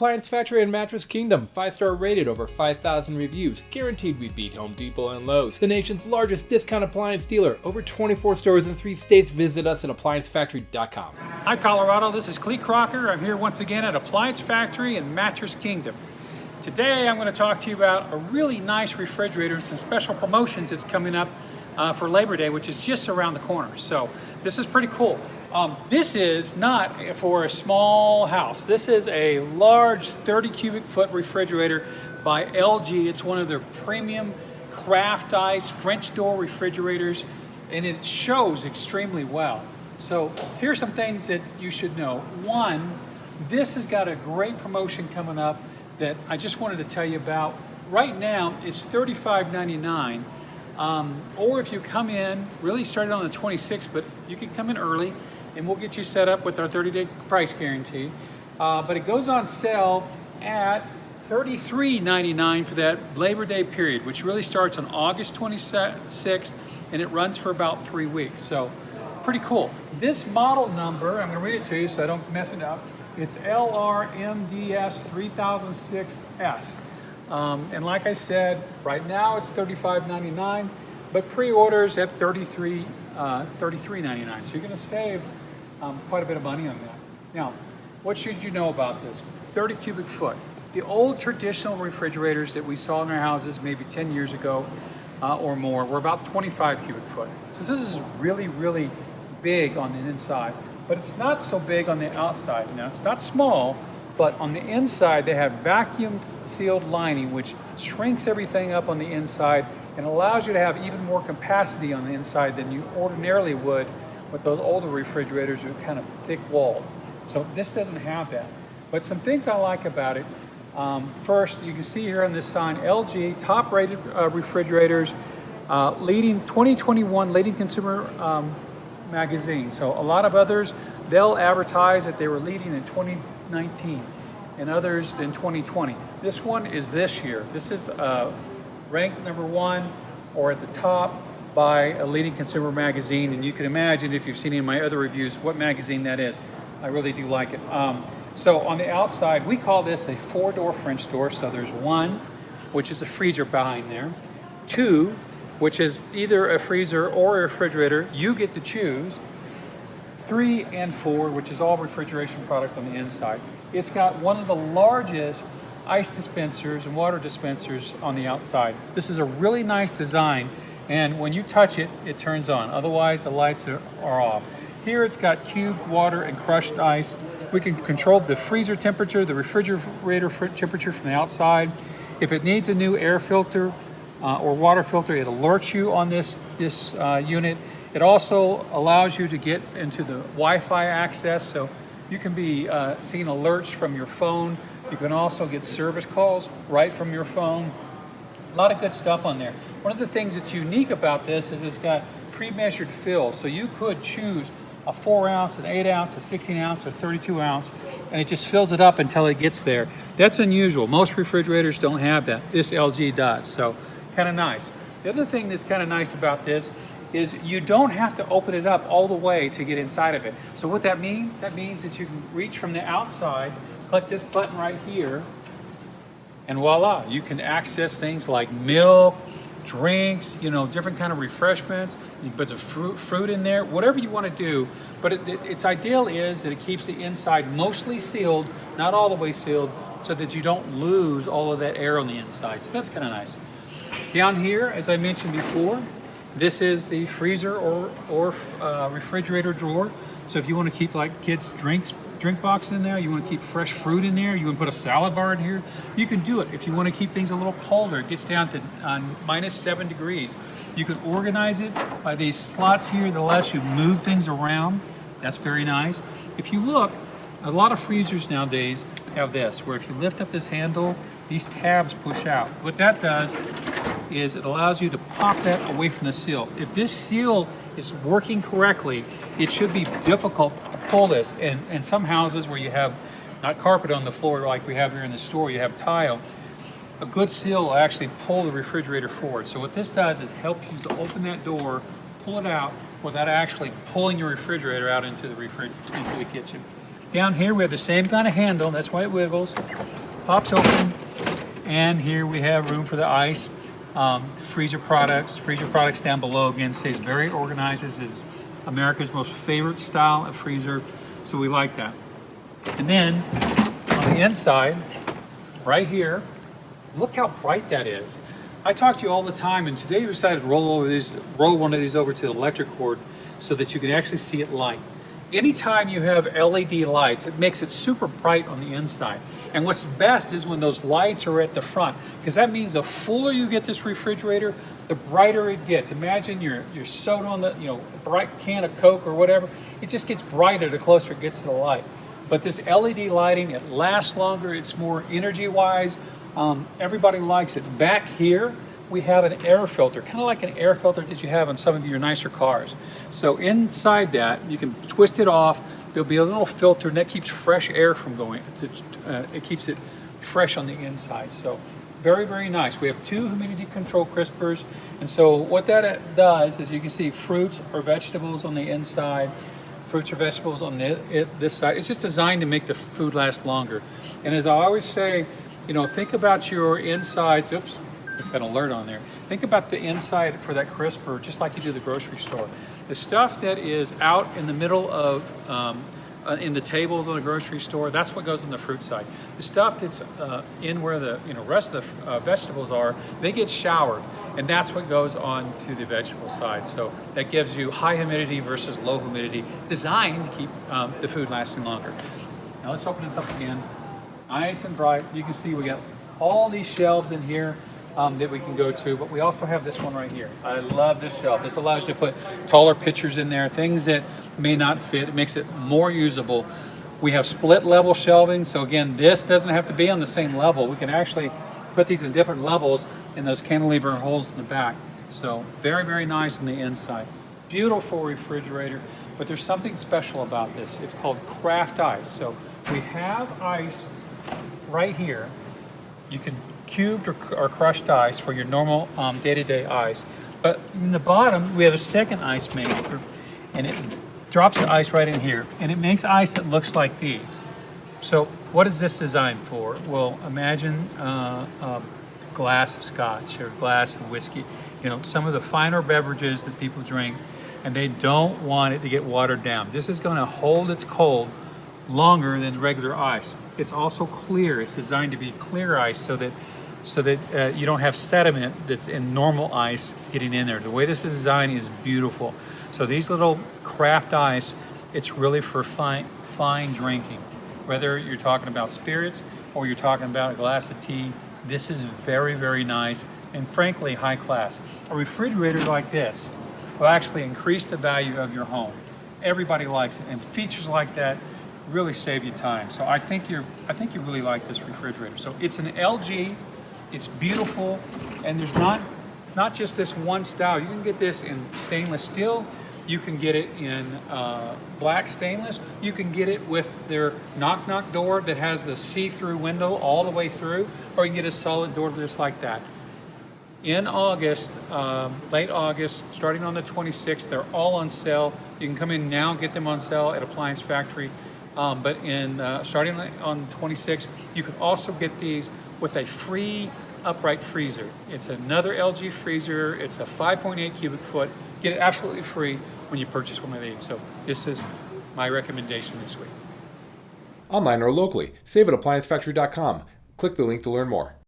Appliance Factory and Mattress Kingdom, 5-star rated, over 5,000 reviews, guaranteed we beat Home Depot and Lowe's. The nation's largest discount appliance dealer, over 24 stores in 3 states. Visit us at ApplianceFactory.com. Hi Colorado, this is Clee Crocker. I'm here once again at Appliance Factory and Mattress Kingdom. Today I'm going to talk to you about a really nice refrigerator and some special promotions that's coming up for Labor Day, which is just around the corner. So this is pretty cool. This is not for a small house. This is a large 30 cubic foot refrigerator by LG. It's one of their premium craft ice French door refrigerators, and it shows extremely well. So here's some things that you should know. One, this has got a great promotion coming up that I just wanted to tell you about. Right now it's $35.99. Or if you come in, really started on the 26th, but you can come in early and we'll get you set up with our 30-day price guarantee. But it goes on sale at $33.99 for that Labor Day period, which really starts on August 26th and it runs for about 3 weeks. So pretty cool. This model number, I'm going to read it to you so I don't mess it up. It's LRMDS3006S. And like I said, right now it's $35.99, but pre-orders at $33.99. So you're going to save quite a bit of money on that. Now, what should you know about this? 30 cubic foot. The old traditional refrigerators that we saw in our houses maybe 10 years ago or more were about 25 cubic foot. So this is really, really big on the inside, but it's not so big on the outside. Now, it's not small, but on the inside they have vacuum sealed lining, which shrinks everything up on the inside and allows you to have even more capacity on the inside than you ordinarily would with those older refrigerators that are kind of thick walled. So this doesn't have that. But some things I like about it. First, you can see here on this sign, LG top rated refrigerators, leading 2021 leading consumer magazine. So a lot of others, they'll advertise that they were leading in 2019 and others in 2020. This one is this year. This is ranked number 1 or at the top by a leading consumer magazine, and you can imagine if you've seen any of my other reviews what magazine that is. I really do like it. So on the outside, we call this a 4-door French door. So there's 1, which is a freezer behind there, 2, which is either a freezer or a refrigerator. You get to choose. 3 and 4, which is all refrigeration product on the inside. It's got one of the largest ice dispensers and water dispensers on the outside. This is a really nice design, and when you touch it, it turns on. Otherwise, the lights are off. Here it's got cubed water and crushed ice. We can control the freezer temperature, the refrigerator temperature from the outside. If it needs a new air filter or water filter, it alerts you on this unit. It also allows you to get into the Wi-Fi access, so you can be seeing alerts from your phone. You can also get service calls right from your phone. A lot of good stuff on there. One of the things that's unique about this is it's got pre-measured fills, so you could choose a 4 ounce, an 8 ounce, a 16 ounce, or 32 ounce, and it just fills it up until it gets there. That's unusual. Most refrigerators don't have that. This LG does, so kind of nice. The other thing that's kind of nice about this is you don't have to open it up all the way to get inside of it. So what that means that you can reach from the outside, click this button right here, and voila, you can access things like milk, drinks, different kind of refreshments. You can put some fruit in there, whatever you want to do. But its ideal is that it keeps the inside mostly sealed, not all the way sealed, so that you don't lose all of that air on the inside. So that's kind of nice. Down here, as I mentioned before, this is the freezer or refrigerator drawer. So if you want to keep like kids' drink box in there, you want to keep fresh fruit in there, you want to put a salad bar in here, you can do it. If you want to keep things a little colder, it gets down to -7 degrees. You can organize it by these slots here that allows you to move things around. That's very nice. If you look, a lot of freezers nowadays have this, where if you lift up this handle, these tabs push out. What that does is it allows you to pop that away from the seal. If this seal is working correctly, it should be difficult to pull this. And in some houses where you have not carpet on the floor like we have here in the store, you have tile, a good seal will actually pull the refrigerator forward. So what this does is help you to open that door, pull it out without actually pulling your refrigerator out into the kitchen. Down here we have the same kind of handle, that's why it wiggles. Pops open, and here we have room for the ice. Freezer products down below. Again, stays very organized. This is America's most favorite style of freezer, so we like that. And then on the inside, right here, look how bright that is. I talk to you all the time, and today we decided to roll one of these over to the electric cord so that you can actually see it light. Anytime you have LED lights, it makes it super bright on the inside. And what's best is when those lights are at the front, because that means the fuller you get this refrigerator, the brighter it gets. Imagine you're soda on the, bright can of Coke or whatever. It just gets brighter the closer it gets to the light. But this LED lighting, it lasts longer. It's more energy-wise. Everybody likes it. Back here, we have an air filter, kind of like an air filter that you have on some of your nicer cars. So inside that, you can twist it off. There'll be a little filter, and that keeps fresh air from going. It keeps it fresh on the inside. So very, very nice. We have 2 humidity control crispers. And so what that does is you can see fruits or vegetables on the inside, fruits or vegetables on this side. It's just designed to make the food last longer. And as I always say, think about your insides. Oops, it's got an alert on there. Think about the inside for that crisper, just like you do the grocery store. The stuff that is out in the middle of, in the tables on the grocery store, that's what goes on the fruit side. The stuff that's in where the rest of the vegetables are, they get showered, and that's what goes on to the vegetable side. So that gives you high humidity versus low humidity, designed to keep the food lasting longer. Now let's open this up again. Nice and bright. You can see we got all these shelves in here that we can go to, but we also have this one right here. I love this shelf. This allows you to put taller pictures in there, things that may not fit. It makes it more usable. We have split level shelving, so again, this doesn't have to be on the same level. We can actually put these in different levels in those cantilever holes in the back. So very, very nice on the inside. Beautiful refrigerator, but there's something special about this. It's called craft ice. So we have ice right here. You can cubed or crushed ice for your normal day-to-day ice. But in the bottom, we have a second ice maker, and it drops the ice right in here, and it makes ice that looks like these. So what is this designed for? Well, imagine a glass of scotch or a glass of whiskey. Some of the finer beverages that people drink, and they don't want it to get watered down. This is going to hold its cold longer than regular ice. It's also clear. It's designed to be clear ice so that you don't have sediment that's in normal ice getting in there. The way this is designed is beautiful. So these little craft ice, it's really for fine drinking. Whether you're talking about spirits or you're talking about a glass of tea, this is very, very nice and frankly high class. A refrigerator like this will actually increase the value of your home. Everybody likes it, and features like that really save you time. So I think you really like this refrigerator. So it's an LG. It's beautiful, and there's not just this one style. You can get this in stainless steel. You can get it in black stainless. You can get it with their knock-knock door that has the see-through window all the way through, or you can get a solid door just like that. In August, late August, starting on the 26th, they're all on sale. You can come in now and get them on sale at Appliance Factory. But starting on the 26th, you can also get these with a free upright freezer. It's another LG freezer. It's a 5.8 cubic foot. Get it absolutely free when you purchase one of these. So this is my recommendation this week. Online or locally, save at ApplianceFactory.com. Click the link to learn more.